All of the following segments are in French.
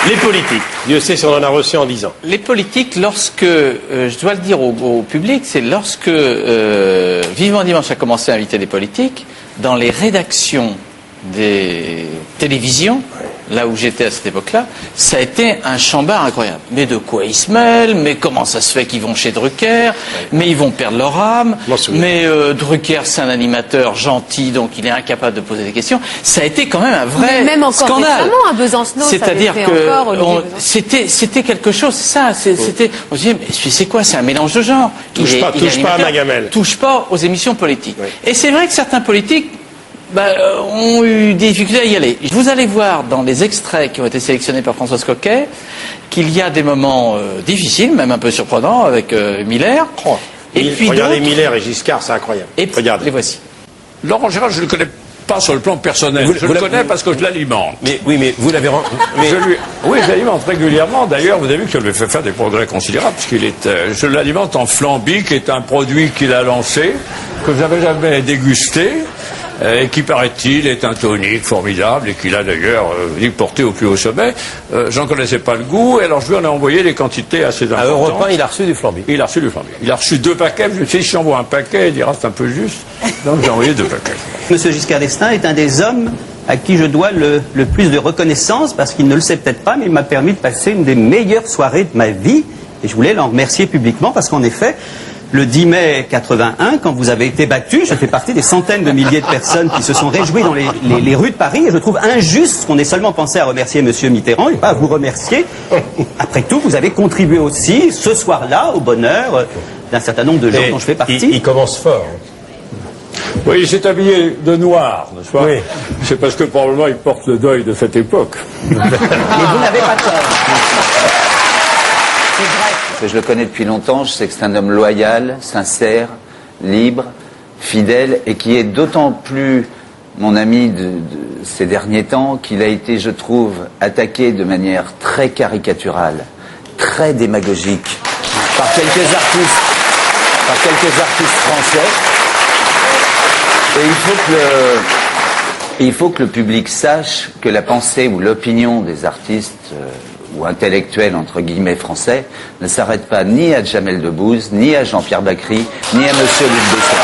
Les politiques, Dieu sait si on en a reçu en 10 ans. Les politiques, lorsque, je dois le dire au public, c'est lorsque Vivement Dimanche a commencé à inviter des politiques, dans les rédactions des télévisions, là où j'étais à cette époque-là, ça a été un chambard incroyable. Mais de quoi ils se mêlent? Mais comment ça se fait qu'ils vont chez Drucker? Mais ils vont perdre leur âme. Mais Drucker, c'est un animateur gentil, donc il est incapable de poser des questions. Ça a été quand même un vrai même encore scandale. Récemment, à Besancenot, c'est-à-dire que c'était quelque chose. Ça, c'était. On se disait, mais c'est quoi? C'est un mélange de genres. Touche pas à Magamel. Touche pas aux émissions politiques. Oui. Et c'est vrai que certains politiques ont eu des difficultés à y aller. Vous allez voir dans les extraits qui ont été sélectionnés par Françoise Coquet qu'il y a des moments difficiles, même un peu surprenants, avec Miller. Et puis regardez Miller et Giscard, c'est incroyable. Et regardez. Les voici. Laurent Gérard, je ne le connais pas sur le plan personnel. Je le connais parce que je l'alimente. Mais vous l'avez... Oui, je l'alimente régulièrement. D'ailleurs, vous avez vu que je lui ai fait faire des progrès considérables, puisqu'il est... je l'alimente en flambi, qui est un produit qu'il a lancé, que je n'avais jamais dégusté, et qui, paraît-il, est un tonique formidable, et qu'il a d'ailleurs porté au plus haut sommet. J'en connaissais pas le goût, et alors je lui en ai envoyé des quantités assez importantes. À Europe 1, il a reçu du flambi. Il a reçu du flambi. Il a reçu 2 paquets. Je me suis dit, si j'envoie un paquet, il dira c'est un peu juste. Donc j'ai envoyé 2 paquets. Monsieur Giscard d'Estaing est un des hommes à qui je dois le plus de reconnaissance, parce qu'il ne le sait peut-être pas, mais il m'a permis de passer une des meilleures soirées de ma vie. Et je voulais l'en remercier publiquement, parce qu'en effet, le 10 mai 81, quand vous avez été battu, je fais partie des centaines de milliers de personnes qui se sont réjouies dans les rues de Paris, et je trouve injuste qu'on ait seulement pensé à remercier Monsieur Mitterrand et pas à vous remercier. Après tout, vous avez contribué aussi, ce soir-là, au bonheur d'un certain nombre de gens dont je fais partie. Il commence fort. Oui, il s'est habillé de noir, n'est-ce pas? Oui. C'est parce que probablement il porte le deuil de cette époque. Mais vous n'avez pas tort. Je le connais depuis longtemps, je sais que c'est un homme loyal, sincère, libre, fidèle, et qui est d'autant plus mon ami de ces derniers temps qu'il a été, je trouve, attaqué de manière très caricaturale, très démagogique, par quelques artistes français. Et il faut que le public sache que la pensée ou l'opinion des artistes ou intellectuels, entre guillemets, français, ne s'arrête pas ni à Jamel Debbouze, ni à Jean-Pierre Bacry, ni à Monsieur Luc Besson.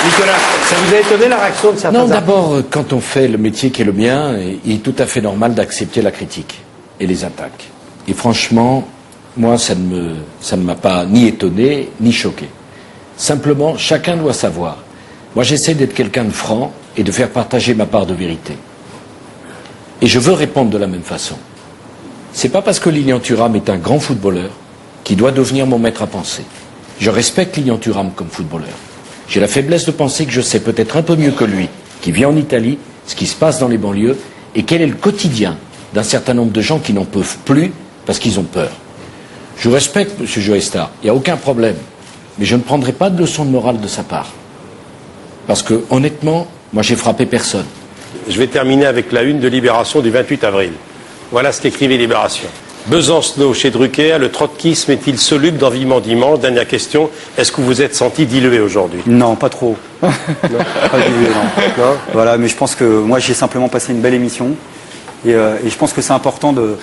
Nicolas, ça vous a étonné la réaction de certains Non, d'abord, quand on fait le métier qui est le mien, il est tout à fait normal d'accepter la critique et les attaques. Et franchement, moi, ça ne m'a pas ni étonné, ni choqué. Simplement, chacun doit savoir. Moi, j'essaie d'être quelqu'un de franc et de faire partager ma part de vérité. Et je veux répondre de la même façon. C'est pas parce que Lilian Thuram est un grand footballeur qu'il doit devenir mon maître à penser. Je respecte Lilian Thuram comme footballeur. J'ai la faiblesse de penser que je sais peut-être un peu mieux que lui, qui vit en Italie, ce qui se passe dans les banlieues, et quel est le quotidien d'un certain nombre de gens qui n'en peuvent plus parce qu'ils ont peur. Je respecte M. Joestar, il n'y a aucun problème, mais je ne prendrai pas de leçon de morale de sa part. Parce que, honnêtement, moi j'ai frappé personne. Je vais terminer avec la une de Libération du 28 avril. Voilà ce qu'écrivait Libération. Besancenot chez Drucker, le trotskisme est-il soluble dans Vivement Dimanche? Dernière question, est-ce que vous vous êtes senti dilué aujourd'hui? Non, pas trop. Non. Pas dilué, non. Non. Voilà, mais je pense que moi j'ai simplement passé une belle émission. Et je pense que c'est important de...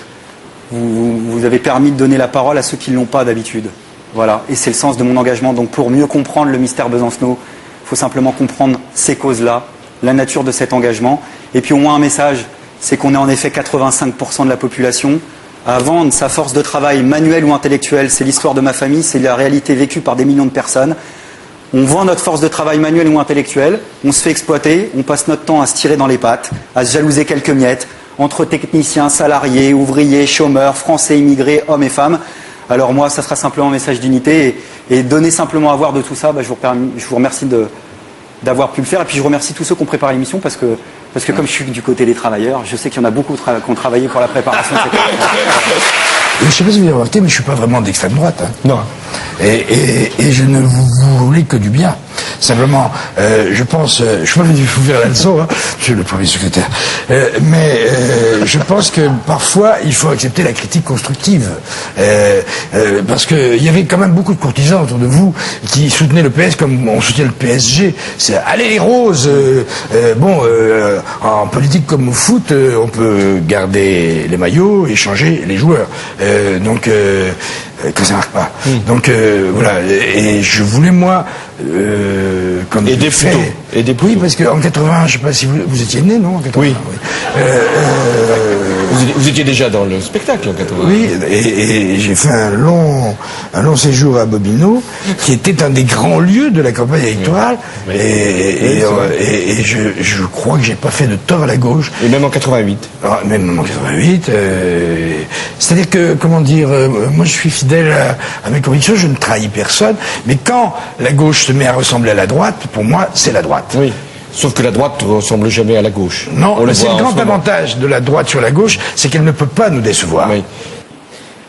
Vous avez permis de donner la parole à ceux qui ne l'ont pas d'habitude. Voilà, et c'est le sens de mon engagement. Donc pour mieux comprendre le mystère Besancenot, il faut simplement comprendre ces causes-là, la nature de cet engagement. Et puis au moins un message, c'est qu'on est en effet 85% de la population à vendre sa force de travail manuelle ou intellectuelle. C'est l'histoire de ma famille, c'est la réalité vécue par des millions de personnes. On vend notre force de travail manuelle ou intellectuelle, on se fait exploiter, on passe notre temps à se tirer dans les pattes, à se jalouser quelques miettes, entre techniciens, salariés, ouvriers, chômeurs, français, immigrés, hommes et femmes. Alors moi, ça sera simplement un message d'unité et donner simplement à voir de tout ça, je vous remercie d'avoir pu le faire. Et puis je remercie tous ceux qui ont préparé l'émission parce que comme je suis du côté des travailleurs, je sais qu'il y en a beaucoup qui ont travaillé pour la préparation de cette émission. Je ne sais pas si vous avez remarqué, mais je ne suis pas vraiment d'extrême droite. Hein. Non. Et je ne vous voulais que du bien. Simplement, je pense, je suis pas venu vous faire la leçon, hein, je suis le premier secrétaire, je pense que parfois il faut accepter la critique constructive, parce que il y avait quand même beaucoup de courtisans autour de vous qui soutenaient le PS comme on soutient le PSG. C'est allez les roses. En politique comme au foot, on peut garder les maillots et changer les joueurs. Que ça marque pas. Donc voilà. Et je voulais moi comme Et des fait. Et des Oui, parce qu'en 80, je sais pas si vous étiez né, non, en 80, Oui. Vous étiez déjà dans le spectacle en 80. Oui, et j'ai fait un long séjour à Bobino, qui était un des grands lieux de la campagne électorale. Et je crois que j'ai pas fait de tort à la gauche. Et même en 88. Même en 88. C'est-à-dire que, comment dire, moi je suis fidèle à mes convictions, je ne trahis personne, mais quand la gauche se met à ressembler à la droite, pour moi, c'est la droite. Oui. Sauf que la droite ne ressemble jamais à la gauche. Non, c'est voit le en grand ce moment. avantage de la droite sur la gauche, c'est qu'elle ne peut pas nous décevoir. Oui.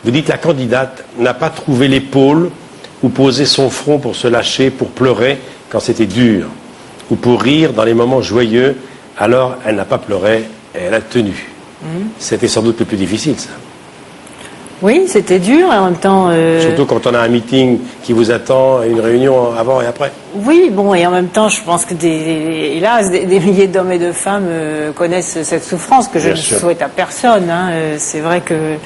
Vous dites la candidate n'a pas trouvé l'épaule où poser son front pour se lâcher, pour pleurer quand c'était dur, ou pour rire dans les moments joyeux. Alors elle n'a pas pleuré et elle a tenu. C'était sans doute le plus difficile, ça. Oui, c'était dur et en même temps... Surtout quand on a un meeting qui vous attend, une réunion avant et après. Oui, bon, et en même temps, je pense que des milliers d'hommes et de femmes connaissent cette souffrance que je Bien ne sûr. souhaite à personne. Hein. C'est vrai que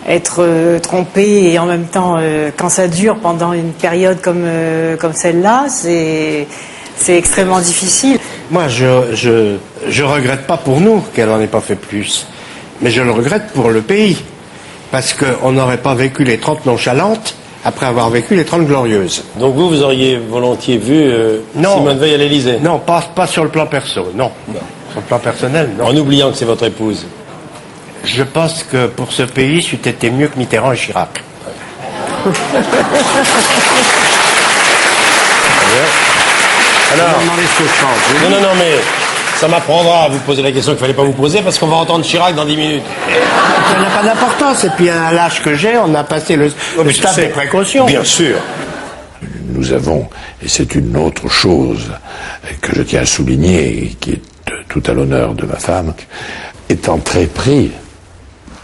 être trompé et en même temps, quand ça dure pendant une période comme celle-là, c'est extrêmement difficile. Moi, je regrette pas pour nous qu'elle n'en ait pas fait plus, mais je le regrette pour le pays, parce qu'on n'aurait pas vécu les 30 nonchalantes après avoir vécu les 30 glorieuses. Donc vous auriez volontiers vu Non. Simone Veil à l'Élysée, Non, pas sur le plan perso, non. Sur le plan personnel, non. en oubliant que c'est votre épouse. Je pense que pour ce pays, c'eût été mieux que Mitterrand et Chirac. Alors, Demandez ce que je pense. non, mais ça m'apprendra à vous poser la question qu'il fallait pas vous poser parce qu'on va entendre Chirac dans 10 minutes. Ça n'a pas d'importance. Et puis à l'âge que j'ai, on a passé le stade des précautions. Bien sûr. Nous avons, et c'est une autre chose que je tiens à souligner, et qui est tout à l'honneur de ma femme, étant très pris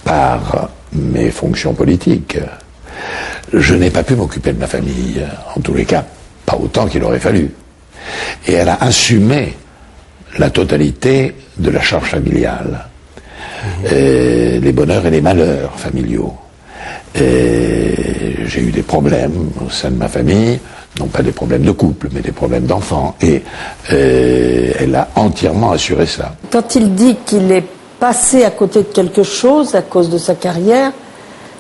par mes fonctions politiques, je n'ai pas pu m'occuper de ma famille, en tous les cas, pas autant qu'il aurait fallu. Et elle a assumé la totalité de la charge familiale, les bonheurs et les malheurs familiaux. J'ai eu des problèmes au sein de ma famille, non pas des problèmes de couple, mais des problèmes d'enfants. Et elle a entièrement assuré ça. Quand il dit qu'il est passé à côté de quelque chose à cause de sa carrière,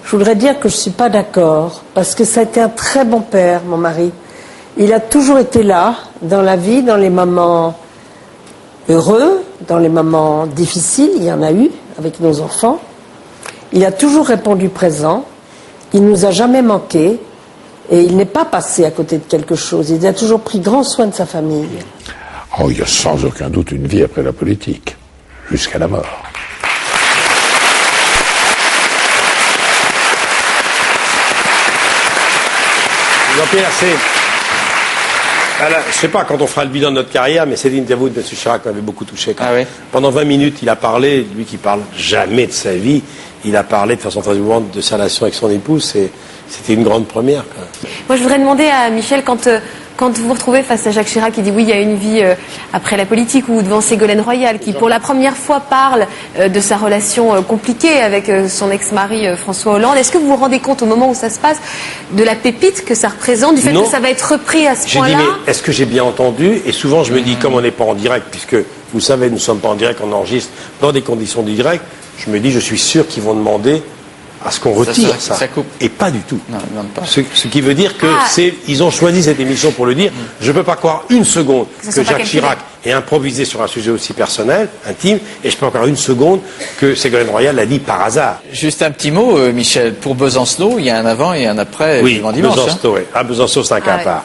je voudrais dire que je ne suis pas d'accord, parce que ça a été un très bon père, mon mari. Il a toujours été là, dans la vie, dans les moments heureux, dans les moments difficiles, il y en a eu avec nos enfants. Il a toujours répondu présent, il nous a jamais manqué, et il n'est pas passé à côté de quelque chose. Il a toujours pris grand soin de sa famille. Oh, il y a sans aucun doute une vie après la politique, jusqu'à la mort. Jean-Pierre, je sais pas quand on fera le bilan de notre carrière, mais cette interview de M. Chirac m'avait beaucoup touché. Ah oui. Pendant 20 minutes, il a parlé, lui qui parle jamais de sa vie, il a parlé de façon très émouvante de sa relation avec son épouse. C'était une grande première. Quoi. Moi, je voudrais demander à Michel, quand vous vous retrouvez face à Jacques Chirac qui dit oui, il y a une vie après la politique, ou devant Ségolène Royal qui pour la première fois parle de sa relation compliquée avec son ex-mari François Hollande, est-ce que vous vous rendez compte au moment où ça se passe de la pépite que ça représente, du fait Non. que ça va être repris à ce J'ai dit, point-là? mais est-ce que j'ai bien entendu? Et souvent, je me dis, comme on n'est pas en direct, puisque vous savez, nous ne sommes pas en direct, on enregistre dans des conditions de direct, je me dis, je suis sûr qu'ils vont demander à ce qu'on retire ça. Ça coupe. Et pas du tout. Non, ils demandent pas. Ce qui veut dire que ils ont choisi cette émission pour le dire. Je ne peux pas croire une seconde Ça que soit pas Jacques calculé. Chirac ait improvisé sur un sujet aussi personnel, intime, et je peux pas croire une seconde que Ségolène Royal l'a dit par hasard. Juste un petit mot, Michel. Pour Besancenot, il y a un avant et un après. Oui, Vivement Dimanche, hein. Besançon, oui. Ah, Besançon, c'est un cas à ouais. part.